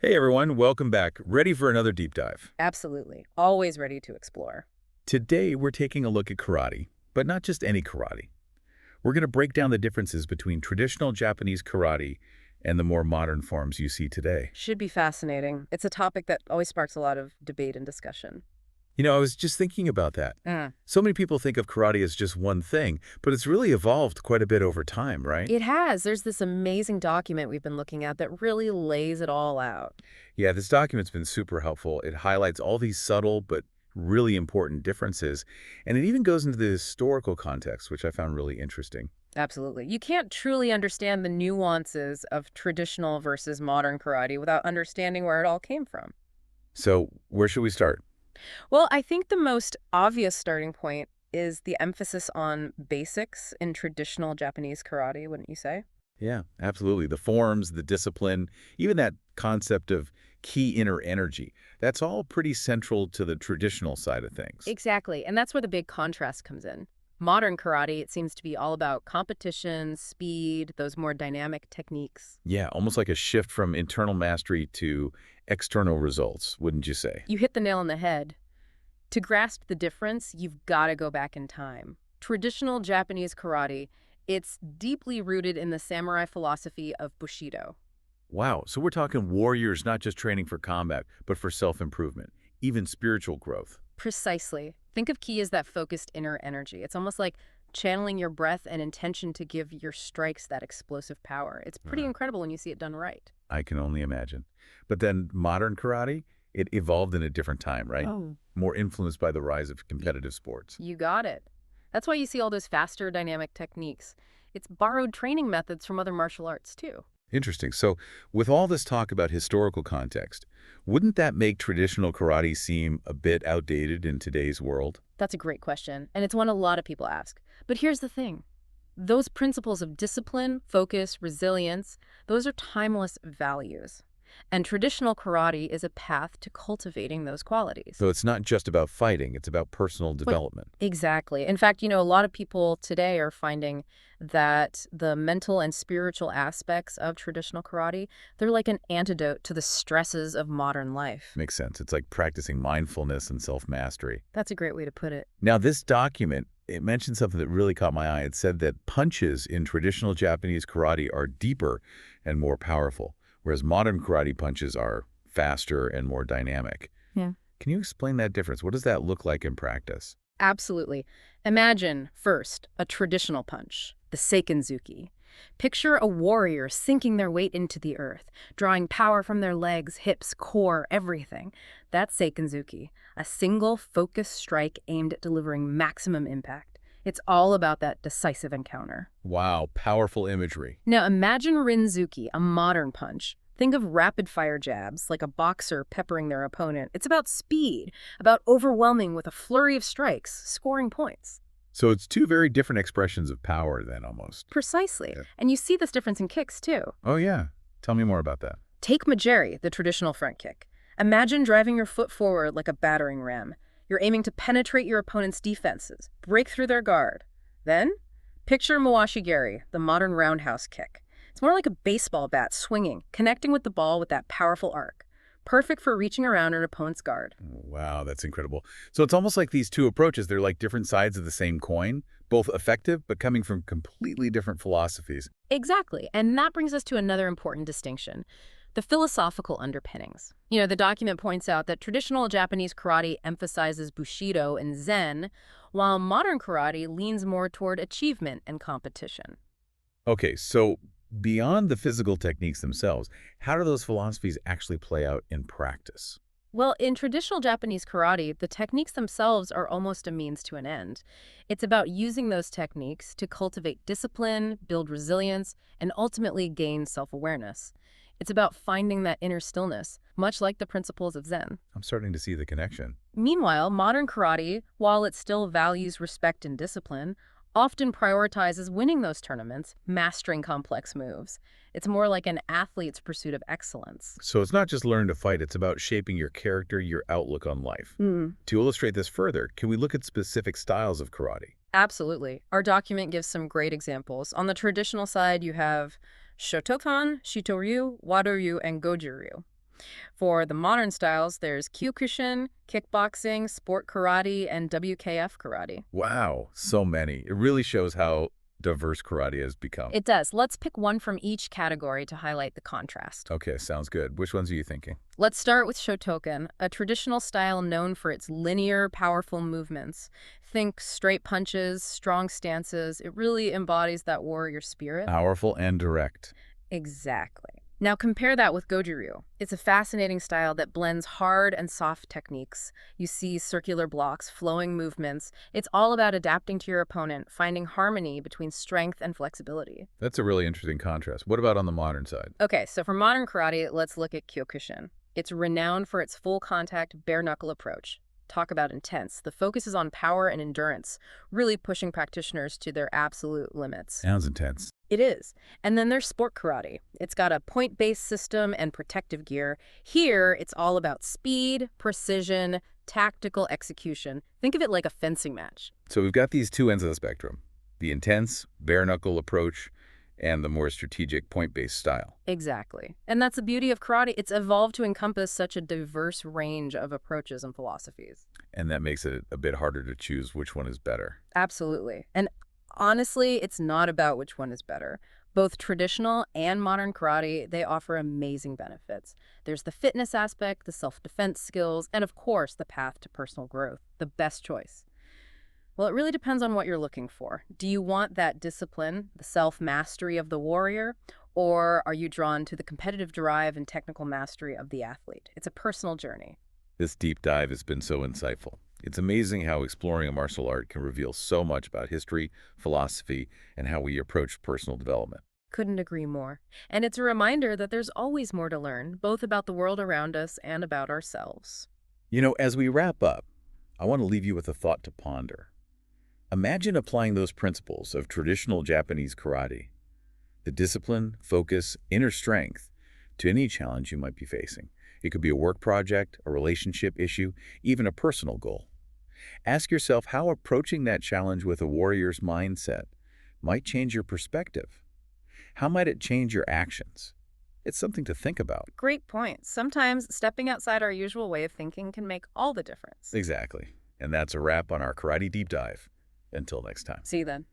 Hey everyone, welcome back. Ready for another deep dive. Absolutely. Always ready to explore. Today we're taking a look at karate, but not just any karate. We're going to break down the differences between traditional Japanese karate and the more modern forms you see today. Should be fascinating. It's a topic that always sparks a lot of debate and discussion. I was just thinking about that. Mm. So many people think of karate as just one thing, but it's really evolved quite a bit over time, right? It has. There's this amazing document we've been looking at that really lays it all out. Yeah, this document's been super helpful. It highlights all these subtle but really important differences, and it even goes into the historical context, which I found really interesting. Absolutely. You can't truly understand the nuances of traditional versus modern karate without understanding where it all came from. So where should we start? Well, I think the most obvious starting point is the emphasis on basics in traditional Japanese karate, wouldn't you say? Yeah, absolutely. The forms, the discipline, even that concept of key inner energy, that's all pretty central to the traditional side of things. Exactly, and that's where the big contrast comes in. Modern karate, it seems to be all about competition, speed, those more dynamic techniques. Yeah, almost like a shift from internal mastery to external results, wouldn't you say? You hit the nail on the head. To grasp the difference, you've got to go back in time. Traditional Japanese karate, it's deeply rooted in the samurai philosophy of Bushido. Wow, so we're talking warriors not just training for combat, but for self-improvement, even spiritual growth. Precisely. Think of ki as that focused inner energy. It's almost like channeling your breath and intention to give your strikes that explosive power. It's pretty Uh, incredible when you see it done right. I can only imagine. But then modern karate, it evolved in a different time, right? Oh. More influenced by the rise of competitive sports. You got it. That's why you see all those faster dynamic techniques. It's borrowed training methods from other martial arts, too. Interesting. So with all this talk about historical context, wouldn't that make traditional karate seem a bit outdated in today's world? That's a great question, and it's one a lot of people ask. But here's the thing. Those principles of discipline, focus, resilience, those are timeless values. And traditional karate is a path to cultivating those qualities. So it's not just about fighting, it's about personal What development. exactly. In fact, a lot of people today are finding that the mental and spiritual aspects of traditional karate, they're like an antidote to the stresses of modern life. Makes sense. It's like practicing mindfulness and self-mastery. That's a great way to put it. Now, this document, it mentioned something that really caught my eye. It said that punches in traditional Japanese karate are deeper and more powerful, whereas modern karate punches are faster and more dynamic. Yeah. Can you explain that difference? What does that look like in practice? Absolutely. Imagine, first, a traditional punch, the seikenzuki. Picture a warrior sinking their weight into the earth, drawing power from their legs, hips, core, everything. That's seikenzuki, a single, focused strike aimed at delivering maximum impact. It's all about that decisive encounter. Wow, powerful imagery. Now imagine rinzuki, a modern punch. Think of rapid-fire jabs, like a boxer peppering their opponent. It's about speed, about overwhelming with a flurry of strikes, scoring points. So it's two very different expressions of power then almost. Precisely. Yeah. And you see this difference in kicks, too. Oh yeah. Tell me more about that. Take Majeri, the traditional front kick. Imagine driving your foot forward like a battering ram. You're aiming to penetrate your opponent's defenses, break through their guard. Then, picture Mawashigiri, the modern roundhouse kick. It's more like a baseball bat swinging, connecting with the ball with that powerful arc. Perfect for reaching around an opponent's guard. Wow, that's incredible. So it's almost like these two approaches, they're like different sides of the same coin, both effective, but coming from completely different philosophies. Exactly. And that brings us to another important distinction. The philosophical underpinnings. The document points out that traditional Japanese karate emphasizes Bushido and Zen, while modern karate leans more toward achievement and competition. Okay, so beyond the physical techniques themselves, how do those philosophies actually play out in practice? Well, in traditional Japanese karate, the techniques themselves are almost a means to an end. It's about using those techniques to cultivate discipline, build resilience, and ultimately gain self-awareness. It's about finding that inner stillness, much like the principles of Zen. I'm starting to see the connection. Meanwhile, modern karate, while it still values respect and discipline, often prioritizes winning those tournaments, mastering complex moves. It's more like an athlete's pursuit of excellence. So it's not just learn to fight, it's about shaping your character, your outlook on life. To illustrate this further, can we look at specific styles of karate? Absolutely. Our document gives some great examples. On the traditional side, you have Shotokan, Shitoryu, Watoryu, and Goju-ryu. For the modern styles, there's Kyokushin, kickboxing, sport karate, and WKF karate. Wow, so many. It really shows how diverse karate has become. It does. Let's pick one from each category to highlight the contrast. Okay, sounds good. Which ones are you thinking? Let's start with Shotokan, a traditional style known for its linear, powerful movements. Think straight punches, strong stances. It really embodies that warrior spirit. Powerful and direct. Exactly. Now compare that with Goju-ryu. It's a fascinating style that blends hard and soft techniques. You see circular blocks, flowing movements. It's all about adapting to your opponent, finding harmony between strength and flexibility. That's a really interesting contrast. What about on the modern side? Okay, so for modern karate, let's look at Kyokushin. It's renowned for its full-contact, bare-knuckle approach. Talk about intense. The focus is on power and endurance, really pushing practitioners to their absolute limits. Sounds intense. It is. And then there's sport karate. It's got a point-based system and protective gear. Here, it's all about speed, precision, tactical execution. Think of it like a fencing match. So we've got these two ends of the spectrum, the intense, bare-knuckle approach and the more strategic point-based style. Exactly. And that's the beauty of karate. It's evolved to encompass such a diverse range of approaches and philosophies. And that makes it a bit harder to choose which one is better. Absolutely. And honestly, it's not about which one is better. Both traditional and modern karate, they offer amazing benefits. There's the fitness aspect, the self-defense skills, and of course, the path to personal growth, the best choice. Well, it really depends on what you're looking for. Do you want that discipline, the self-mastery of the warrior, or are you drawn to the competitive drive and technical mastery of the athlete? It's a personal journey. This deep dive has been so insightful. It's amazing how exploring a martial art can reveal so much about history, philosophy, and how we approach personal development. Couldn't agree more. And it's a reminder that there's always more to learn, both about the world around us and about ourselves. You know, as we wrap up, I want to leave you with a thought to ponder. Imagine applying those principles of traditional Japanese karate, the discipline, focus, inner strength, to any challenge you might be facing. It could be a work project, a relationship issue, even a personal goal. Ask yourself how approaching that challenge with a warrior's mindset might change your perspective. How might it change your actions? It's something to think about. Great point. Sometimes stepping outside our usual way of thinking can make all the difference. Exactly. And that's a wrap on our Karate Deep Dive. Until next time. See you then.